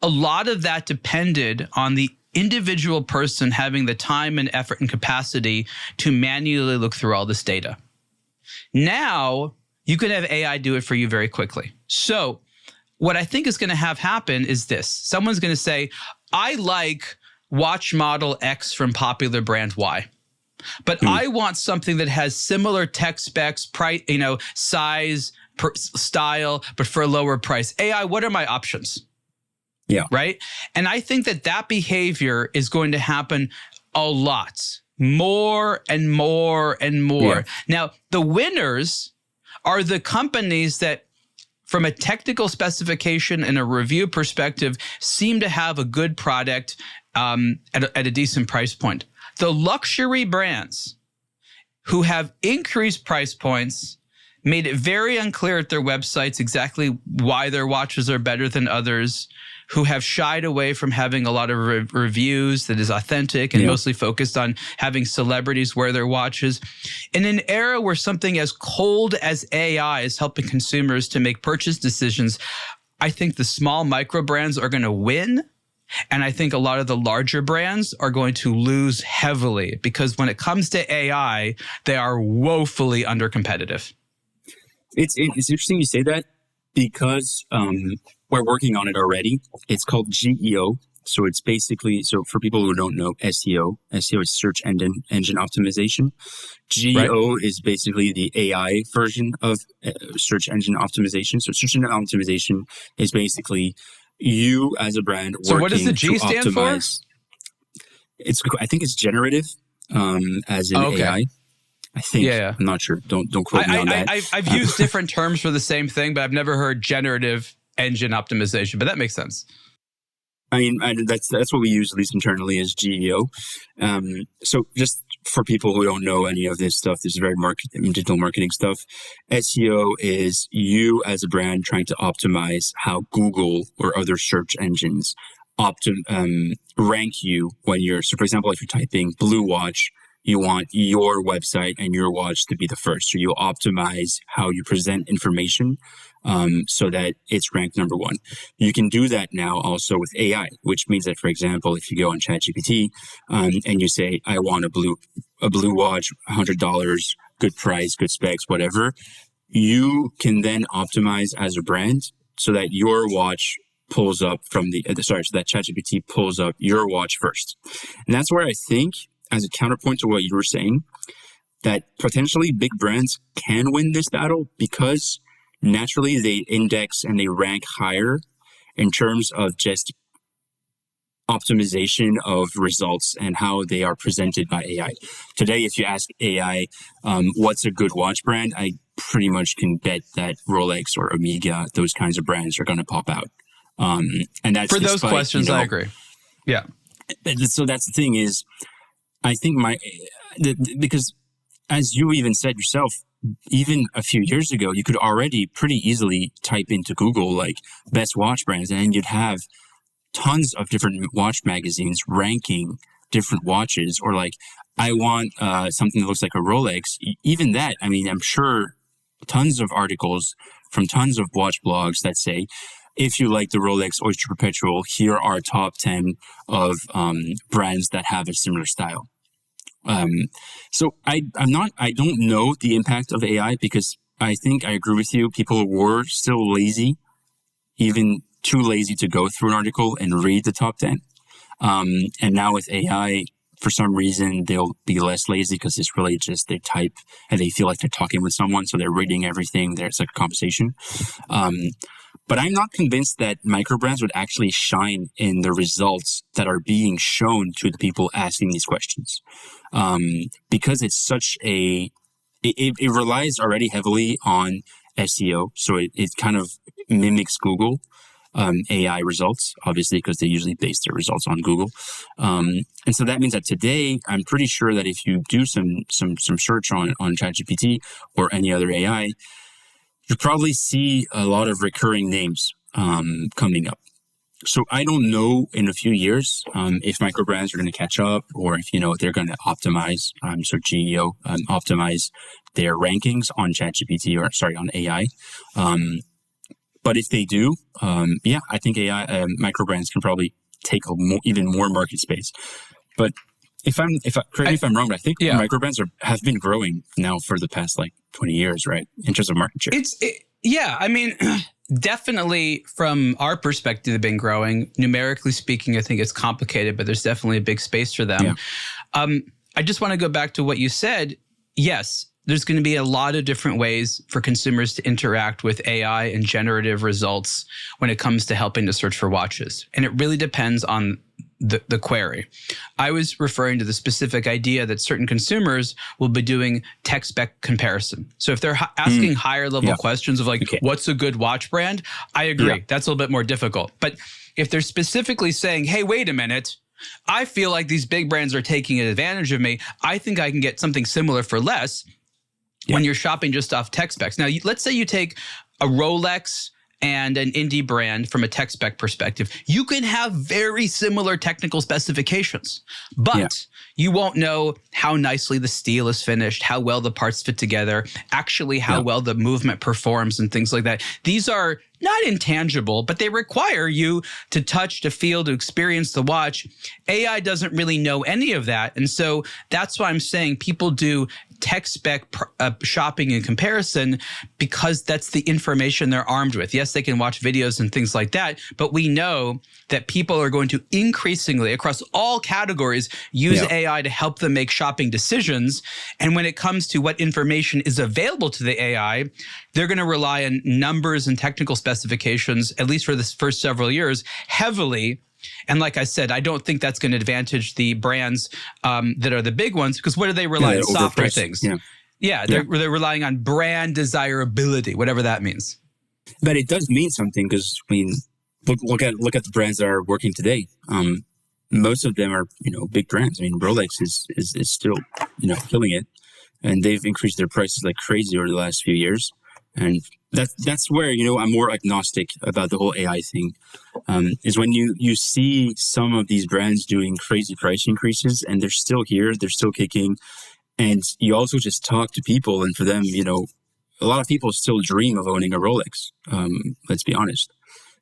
a lot of that depended on the individual person having the time and effort and capacity to manually look through all this data. Now, you can have AI do it for you very quickly. So what I think is going to have happen is this. Someone's going to say, I like watch model X from popular brand Y, but I want something that has similar tech specs, price, size, style, but for a lower price. AI, what are my options? Yeah. Right. And I think that behavior is going to happen a lot, more and more and more. Yeah. Now, the winners are the companies that, from a technical specification and a review perspective, seem to have a good product at a decent price point. The luxury brands who have increased price points, made it very unclear at their websites exactly why their watches are better than others, who have shied away from having a lot of reviews that is authentic and mostly focused on having celebrities wear their watches. In an era where something as cold as AI is helping consumers to make purchase decisions, I think the small micro brands are going to win. And I think a lot of the larger brands are going to lose heavily because when it comes to AI, they are woefully under competitive. It's interesting you say that, because we're working on it already. It's called GEO. So it's basically, so for people who don't know SEO is search engine optimization. GEO is basically the AI version of search engine optimization. So search engine optimization is basically you as a brand working to optimize. So what does the G stand for? I think it's generative, as in AI. I think. Yeah. I'm not sure. Don't quote me on that. I've used different terms for the same thing, but I've never heard generative engine optimization. But that makes sense. I mean, that's what we use, at least internally, as GEO. So just for people who don't know any of this stuff, this is very digital marketing stuff. SEO is you as a brand trying to optimize how Google or other search engines rank you when you're. So, for example, if you're typing Blue Watch, you want your website and your watch to be the first. So you optimize how you present information so that it's ranked number one. You can do that now also with AI, which means that, for example, if you go on ChatGPT and you say, I want a blue watch, $100, good price, good specs, whatever, you can then optimize as a brand so that your watch pulls up from so that ChatGPT pulls up your watch first. And that's where I think, as a counterpoint to what you were saying, that potentially big brands can win this battle because naturally they index and they rank higher in terms of just optimization of results and how they are presented by AI. Today, if you ask AI, what's a good watch brand, I pretty much can bet that Rolex or Omega, those kinds of brands are going to pop out. And that's for those questions, I agree. Yeah. So that's the thing is, I think because as you even said yourself, even a few years ago, you could already pretty easily type into Google like best watch brands, and you'd have tons of different watch magazines ranking different watches, or like, I want something that looks like a Rolex. Even that, I mean, I'm sure tons of articles from tons of watch blogs that say, if you like the Rolex Oyster Perpetual, here are top 10 of brands that have a similar style. So I don't know the impact of AI because I think I agree with you. People were still lazy, even too lazy to go through an article and read the top 10. And now with AI, for some reason, they'll be less lazy because it's really just they type and they feel like they're talking with someone. So they're reading everything. There's like a conversation. But I'm not convinced that microbrands would actually shine in the results that are being shown to the people asking these questions. Because it's such it relies already heavily on SEO. So it kind of mimics Google AI results, obviously, because they usually base their results on Google. And so that means that today, I'm pretty sure that if you do some search on ChatGPT or any other AI, you probably see a lot of recurring names coming up. So I don't know in a few years if microbrands are going to catch up, or if they're going to optimize, GEO optimize their rankings on ChatGPT on AI. But if they do, I think AI microbrands can probably take even more market space. But correct me if I'm wrong, but I think microbrands have been growing now for the past 20 years, right? In terms of market share. I mean, definitely from our perspective, they've been growing. Numerically speaking, I think it's complicated, but there's definitely a big space for them. Yeah. I just want to go back to what you said. Yes, there's going to be a lot of different ways for consumers to interact with AI and generative results when it comes to helping to search for watches. And it really depends on the query. I was referring to the specific idea that certain consumers will be doing tech spec comparison. So if they're asking higher level questions of what's a good watch brand? I agree. Yeah. That's a little bit more difficult. But if they're specifically saying, hey, wait a minute, I feel like these big brands are taking advantage of me. I think I can get something similar for less when you're shopping just off tech specs. Now, let's say you take a Rolex and an indie brand from a tech spec perspective. You can have very similar technical specifications, but you won't know how nicely the steel is finished, how well the parts fit together, actually how well the movement performs and things like that. These are not intangible, but they require you to touch, to feel, to experience the watch. AI doesn't really know any of that. And so that's why I'm saying people do tech spec shopping and comparison because that's the information they're armed with. Yes, they can watch videos and things like that, but we know that people are going to increasingly, across all categories, use AI to help them make shopping decisions. And when it comes to what information is available to the AI, they're going to rely on numbers and technical specifications, at least for the first several years, heavily. And like I said, I don't think that's going to advantage the brands that are the big ones, because what do they rely on? Softer things. They're relying on brand desirability, whatever that means. But it does mean something, because I mean, look at the brands that are working today. Most of them are big brands. I mean, Rolex is still killing it, and they've increased their prices like crazy over the last few years. And that's where I'm more agnostic about the whole AI thing. Is when you see some of these brands doing crazy price increases, and they're still here, they're still kicking, and you also just talk to people, and for them, a lot of people still dream of owning a Rolex. Let's be honest.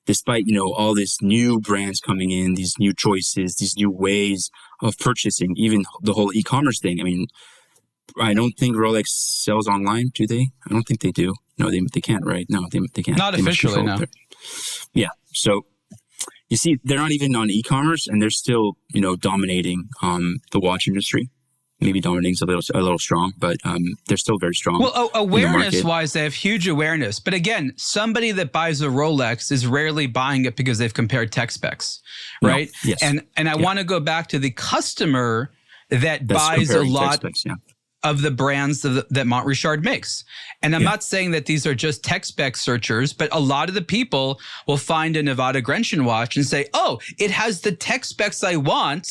Despite all these new brands coming in, these new choices, these new ways of purchasing, even the whole e-commerce thing. I mean, I don't think Rolex sells online, do they? I don't think they do. No, they can't, right? No, they can't. Not officially, no. Yeah. So you see, they're not even on e-commerce, and they're still, dominating the watch industry. Maybe dominating's a little strong, but they're still very strong. Well, awareness-wise, they have huge awareness. But again, somebody that buys a Rolex is rarely buying it because they've compared tech specs, right? No. Yes. And I want to go back to the customer that buys a lot of the brands that Montrichard makes. And I'm not saying that these are just tech spec searchers, but a lot of the people will find a Nevada Grenshin watch and say, oh, it has the tech specs I want,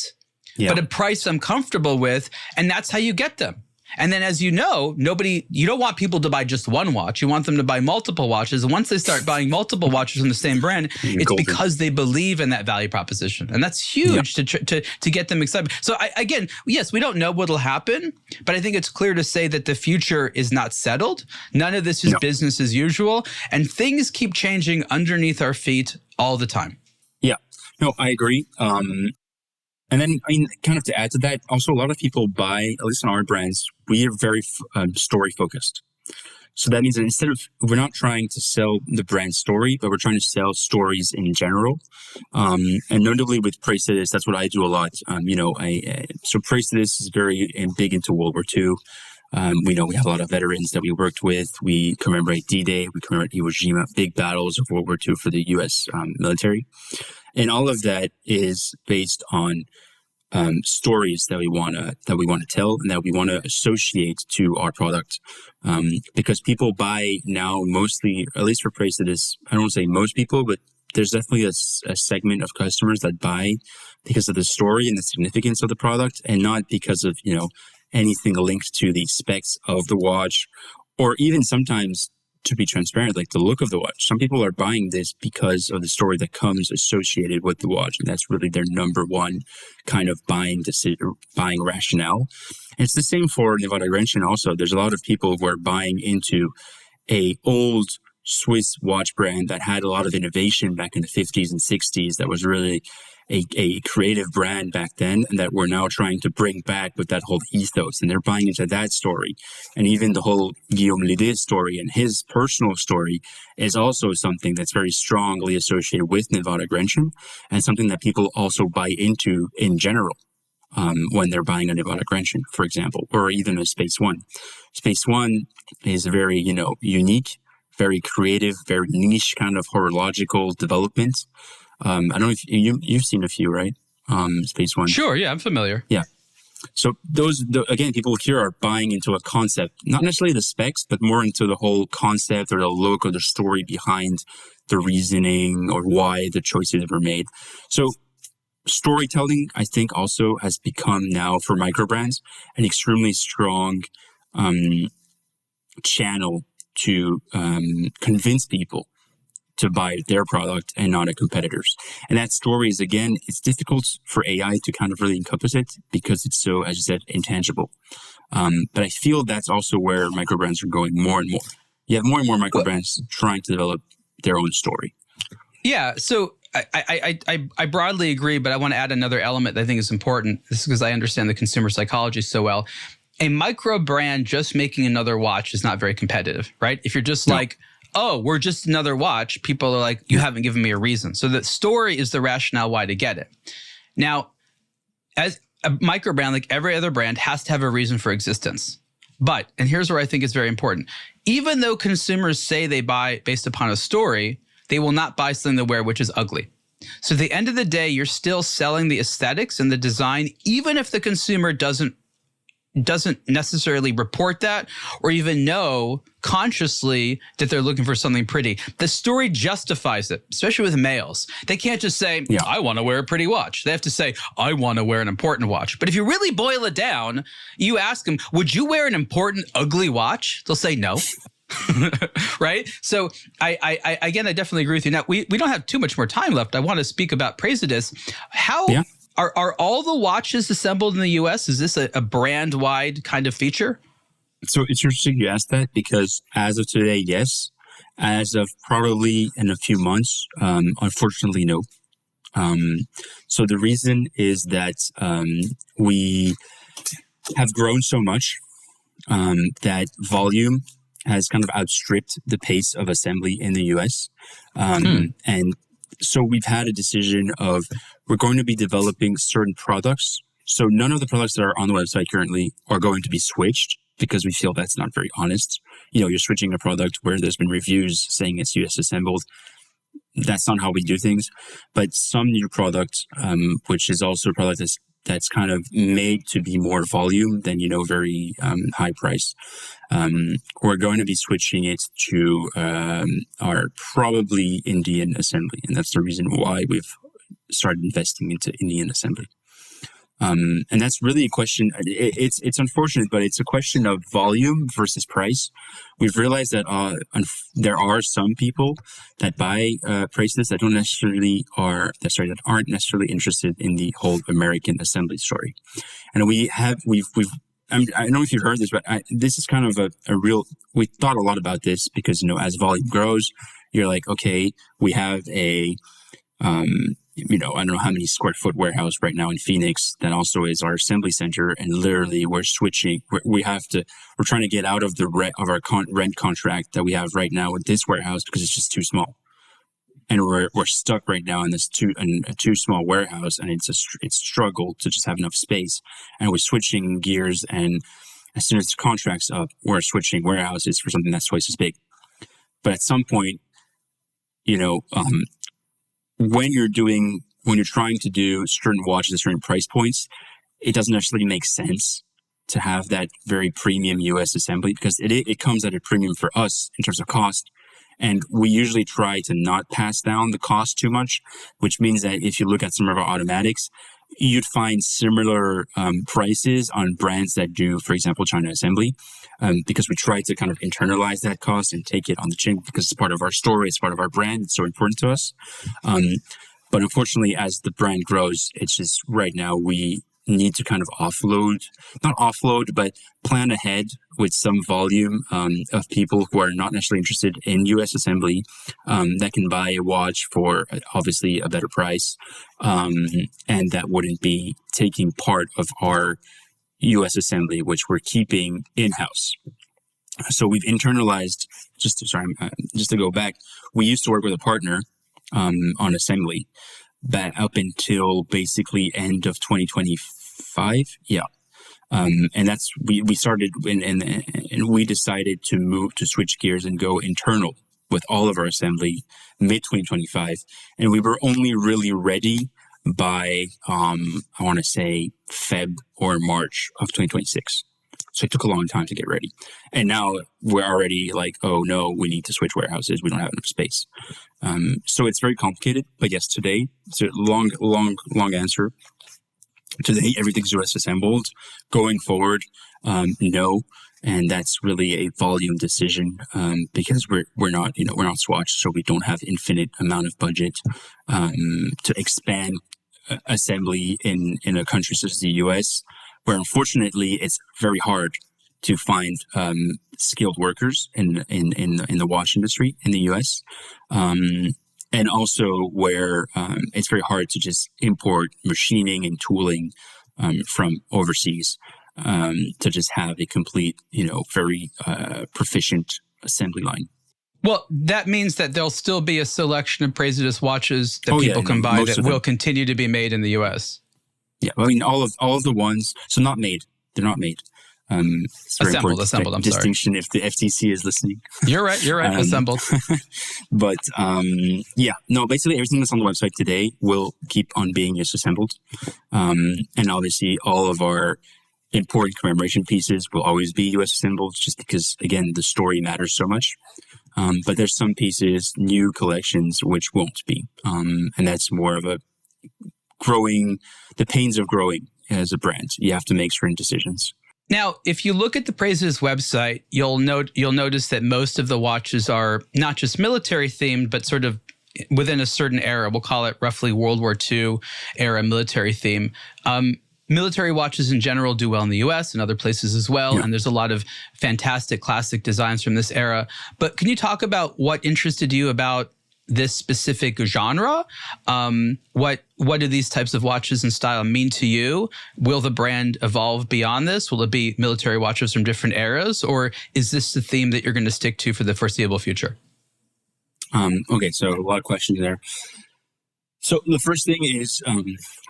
but a price I'm comfortable with. And that's how you get them. And then, as you know, you don't want people to buy just one watch. You want them to buy multiple watches. And once they start buying multiple watches from the same brand, it's because they believe in that value proposition. And that's huge to get them excited. So again, yes, we don't know what'll happen, but I think it's clear to say that the future is not settled. None of this is business as usual. And things keep changing underneath our feet all the time. Yeah. No, I agree. And then, I mean, kind of to add to that, also a lot of people buy, at least in our brands, we are very story focused. So that means that we're not trying to sell the brand story, but we're trying to sell stories in general. And notably with Praesidus, that's what I do a lot. So Praesidus is very big into World War II. We know we have a lot of veterans that we worked with. We commemorate D-Day, we commemorate Iwo Jima, big battles of World War II for the U.S. Military. And all of that is based on stories that we want to tell and that we want to associate to our product. Because people buy now mostly, at least for Praesidus, I don't want to say most people, but there's definitely a segment of customers that buy because of the story and the significance of the product, and not because of anything linked to the specs of the watch, or even sometimes, to be transparent, like the look of the watch. Some people are buying this because of the story that comes associated with the watch. And that's really their number one kind of buying rationale. And it's the same for Nevada Grenshin also. There's a lot of people who are buying into a old Swiss watch brand that had a lot of innovation back in the 50s and 60s that was really a creative brand back then, and that we're now trying to bring back with that whole ethos. And they're buying into that story. And even the whole Guillaume Lidé story and his personal story is also something that's very strongly associated with Nevada Grenshin, and something that people also buy into in general when they're buying a Nevada Grenshin, for example, or even a Space One. Space One is a very, unique, very creative, very niche kind of horological development. I don't know if you've seen a few, right? Space One. Sure. Yeah, I'm familiar. Yeah. So again, people here are buying into a concept, not necessarily the specs, but more into the whole concept or the look or the story behind the reasoning or why the choices were made. So storytelling, I think, also has become now for Microbrands an extremely strong channel to convince people to buy their product and not a competitor's. And that story is, again, it's difficult for AI to kind of really encompass it because it's so, as you said, intangible. But I feel that's also where Microbrands are going more and more. You have more and more Microbrands trying to develop their own story. Yeah. So I broadly agree, but I want to add another element that I think is important. This is because I understand the consumer psychology so well. a micro brand just making another watch is not very competitive, right? If you're just like, oh, we're just another watch, people are like, you haven't given me a reason. So the story is the rationale why to get it. Now, as a micro brand, like every other brand, has to have a reason for existence. But, and here's where I think it's very important, even though consumers say they buy based upon a story, they will not buy something to wear which is ugly. So at the end of the day, you're still selling the aesthetics and the design, even if the consumer doesn't necessarily report that or even know consciously that they're looking for something pretty. The story justifies it, especially with males. They can't just say, I want to wear a pretty watch. They have to say, I want to wear an important watch. But if you really boil it down, you ask them, would you wear an important, ugly watch? They'll say no. Right? So I again, I definitely agree with you. Now, we don't have too much more time left. I want to speak about Praesidus. How are all the watches assembled in the US? Is this a brand-wide kind of feature? So it's interesting you asked that because as of today, yes. As of probably in a few months, unfortunately, no. So the reason is that we have grown so much that volume has kind of outstripped the pace of assembly in the US. And so we've had a decision of we're going to be developing certain products. So none of the products that are on the website currently are going to be switched because we feel that's not very honest. You know, you're switching a product where there's been reviews saying it's US assembled. That's not how we do things. But some new product, which is also a product that's kind of made to be more volume than, very high price. We're going to be switching it to our probably Indian assembly. And that's the reason why we've started investing into Indian assembly. And that's really a question. It's unfortunate, but it's a question of volume versus price. We've realized that there are some people that buy Praesidus that that aren't necessarily interested in the whole American assembly story. And I don't know if you've heard this, but this is kind of a real. We thought a lot about this because as volume grows, you're like, okay, we have a. I don't know how many square foot warehouse right now in Phoenix that also is our assembly center. And literally we're switching. We're trying to get out of the rent contract that we have right now with this warehouse because it's just too small. And we're stuck right now in this too small warehouse. And it's struggle to just have enough space. And we're switching gears. And as soon as the contract's up, we're switching warehouses for something that's twice as big. But at some point, when you're trying to do certain watches at certain price points, it doesn't necessarily make sense to have that very premium US assembly because it comes at a premium for us in terms of cost. And we usually try to not pass down the cost too much, which means that if you look at some of our automatics, you'd find similar prices on brands that do, for example, China assembly, because we try to kind of internalize that cost and take it on the chin because it's part of our story, it's part of our brand, it's so important to us. But unfortunately, as the brand grows, it's just right now we need to kind of not offload, but plan ahead with some volume of people who are not necessarily interested in US assembly that can buy a watch for obviously a better price and that wouldn't be taking part of our US assembly, which we're keeping in-house. So we've internalized, just to go back, we used to work with a partner on assembly up until basically end of 2025. Yeah. And that's, we started and we decided to switch gears and go internal with all of our assembly mid 2025. And we were only really ready by, I want to say Feb or March of 2026. So it took a long time to get ready. And now we're already like, oh no, we need to switch warehouses. We don't have enough space. So it's very complicated. But yes, today, it's a long answer. Today, everything's US assembled. Going forward, no. And that's really a volume decision because we're not Swatch, so we don't have infinite amount of budget to expand assembly in a country such as the US, where unfortunately it's very hard to find skilled workers in the watch industry in the US. And also where it's very hard to just import machining and tooling from overseas. to just have a complete, very proficient assembly line. Well, that means that there'll still be a selection of Praesidus watches that people can buy that will continue to be made in the U.S. Yeah, I mean, all of the ones, so not made. They're not made. Assembled. I'm distinction sorry. If the FTC is listening. You're right. Assembled. But basically everything that's on the website today will keep on being US assembled. And obviously all of our important commemoration pieces will always be US assembled, just because, again, the story matters so much. But there's some pieces, new collections, which won't be. And that's more of the pains of growing as a brand. You have to make certain decisions. Now, if you look at the Praesidus website, you'll notice that most of the watches are not just military themed, but sort of within a certain era. We'll call it roughly World War II era military theme. Military watches in general do well in the US and other places as well. Yeah. And there's a lot of fantastic classic designs from this era. But can you talk about what interested you about this specific genre? What do these types of watches and style mean to you? Will the brand evolve beyond this? Will it be military watches from different eras? Or is this the theme that you're going to stick to for the foreseeable future? Okay, so a lot of questions there. So the first thing is,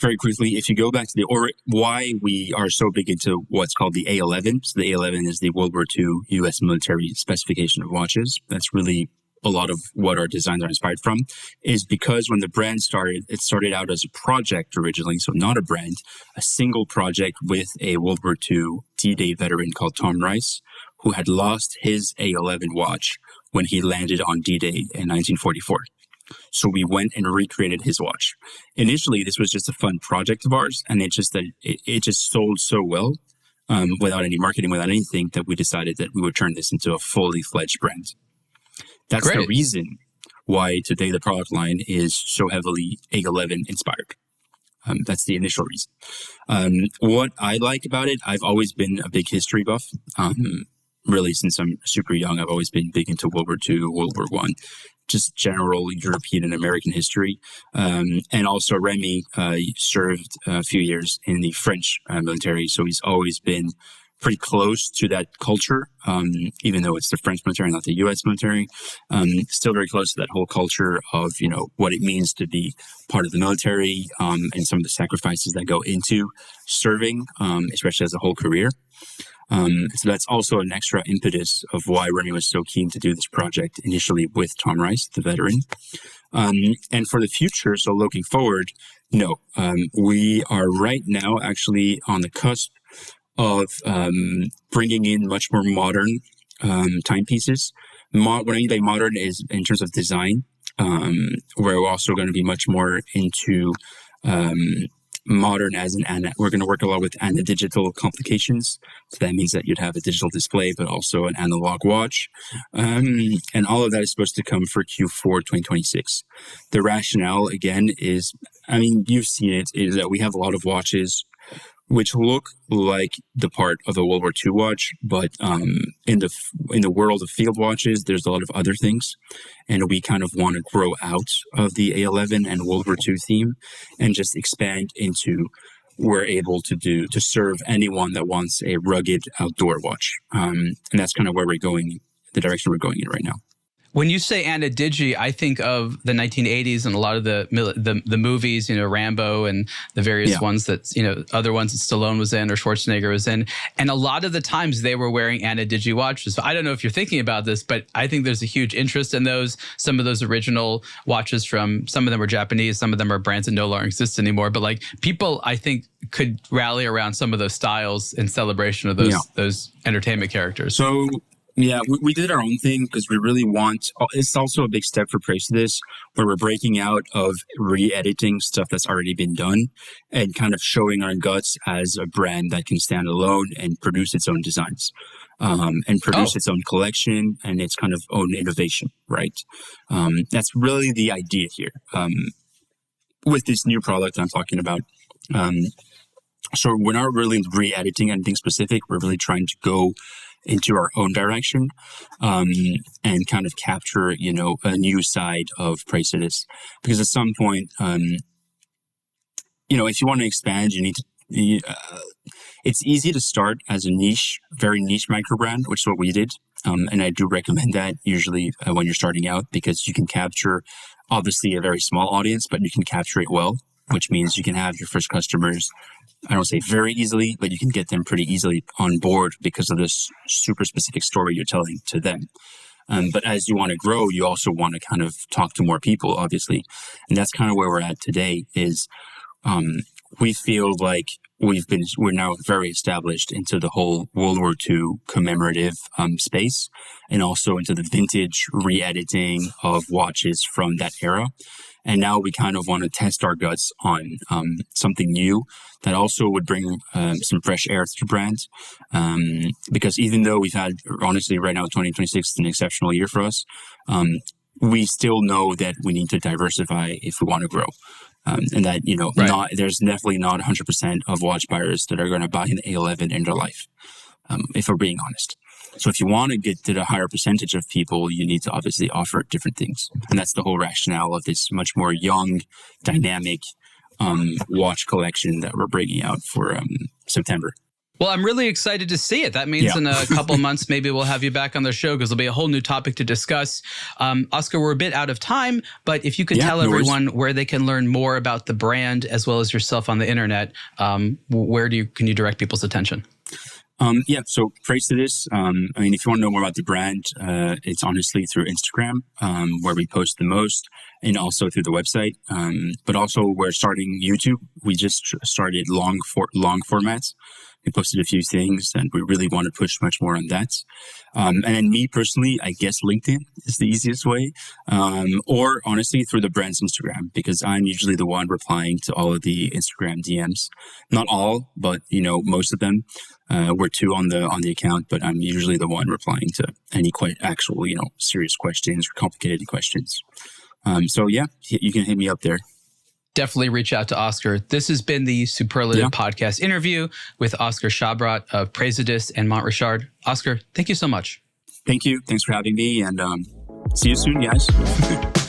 very quickly, if you go back to why we are so big into what's called the A11. So the A11 is the World War II U.S. military specification of watches. That's really a lot of what our designs are inspired from, is because when the brand started, it started out as a project originally, so not a brand, a single project with a World War II D-Day veteran called Tom Rice, who had lost his A11 watch when he landed on D-Day in 1944. So we went and recreated his watch. Initially, this was just a fun project of ours, and it just sold so well, without any marketing, without anything, that we decided that we would turn this into a fully fledged brand. That's Great. The reason why today the product line is so heavily A11 inspired. That's the initial reason. What I like about it, I've always been a big history buff. Really, since I'm super young, I've always been big into World War II, World War I, just general European and American history. And also Remy served a few years in the French military, so he's always been pretty close to that culture, even though it's the French military, not the U.S. military. Still very close to that whole culture of, what it means to be part of the military, and some of the sacrifices that go into serving, especially as a whole career. So that's also an extra impetus of why Remy was so keen to do this project initially with Tom Rice, the veteran. And for the future, so looking forward, we are right now actually on the cusp of bringing in much more modern timepieces. What I mean by modern is in terms of design. We're also going to be much more into modern as we're going to work a lot with digital complications. So that means that you'd have a digital display, but also an analog watch. And all of that is supposed to come for Q4 2026. The rationale, again, is, you've seen it, is that we have a lot of watches which look like the part of a World War II watch, but in the world of field watches, there's a lot of other things, and we kind of want to grow out of the A11 and World War II theme and just expand into we're able to serve anyone that wants a rugged outdoor watch, and that's kind of where we're going, the direction we're going in right now. When you say Digi, I think of the 1980s and a lot of the movies, Rambo and the various ones that, other ones that Stallone was in or Schwarzenegger was in. And a lot of the times they were wearing Digi watches. So I don't know if you're thinking about this, but I think there's a huge interest in those. Some of those original watches some of them are Japanese, some of them are brands that no longer exist anymore. But people, I think, could rally around some of those styles in celebration of those entertainment characters. So, yeah, we did our own thing because we really want, it's also a big step for Praesidus, where we're breaking out of re-editing stuff that's already been done and kind of showing our guts as a brand that can stand alone and produce its own designs, and produce its own collection and its kind of own innovation, right? That's really the idea here with this new product I'm talking about. So we're not really re-editing anything specific. We're really trying to go into our own direction, and kind of capture, a new side of Praesidus. Because at some point, if you want to expand, you need to it's easy to start as a niche, very niche microbrand, which is what we did. And I do recommend that usually when you're starting out, because you can capture obviously a very small audience, but you can capture it well, which means you can have your first customers, I don't say very easily, but you can get them pretty easily on board because of this super specific story you're telling to them. But as you want to grow, you also want to kind of talk to more people, obviously. And that's kind of where we're at today is we feel like we're now very established into the whole World War II commemorative space, and also into the vintage re-editing of watches from that era. And now we kind of want to test our guts on something new that also would bring some fresh air to the brand. Because even though we've had, honestly, right now, 2026 is an exceptional year for us, we still know that we need to diversify if we want to grow. And that, right. There's definitely not 100% of watch buyers that are going to buy an A11 in their life, if we're being honest. So if you want to get to the higher percentage of people, you need to obviously offer different things. And that's the whole rationale of this much more young, dynamic watch collection that we're bringing out for September. Well, I'm really excited to see it. That means in a couple months, maybe we'll have you back on the show because there'll be a whole new topic to discuss. Oscar, we're a bit out of time, but if you could tell everyone where they can learn more about the brand as well as yourself on the internet, where can you direct people's attention? So Praesidus, if you want to know more about the brand, it's honestly through Instagram, where we post the most, and also through the website. But also we're starting YouTube. We just started long formats. We posted a few things, and we really want to push much more on that. And then me personally, I guess LinkedIn is the easiest way, or honestly through the brand's Instagram, because I'm usually the one replying to all of the Instagram DMs. Not all, but most of them. We're two on the account, but I'm usually the one replying to any actual serious questions or complicated questions. You can hit me up there. Definitely reach out to Oscar. This has been the Superlative Podcast interview with Oscar Chabrat of Praesidus and Montrichard. Oscar, thank you so much. Thank you. Thanks for having me, and see you soon, guys.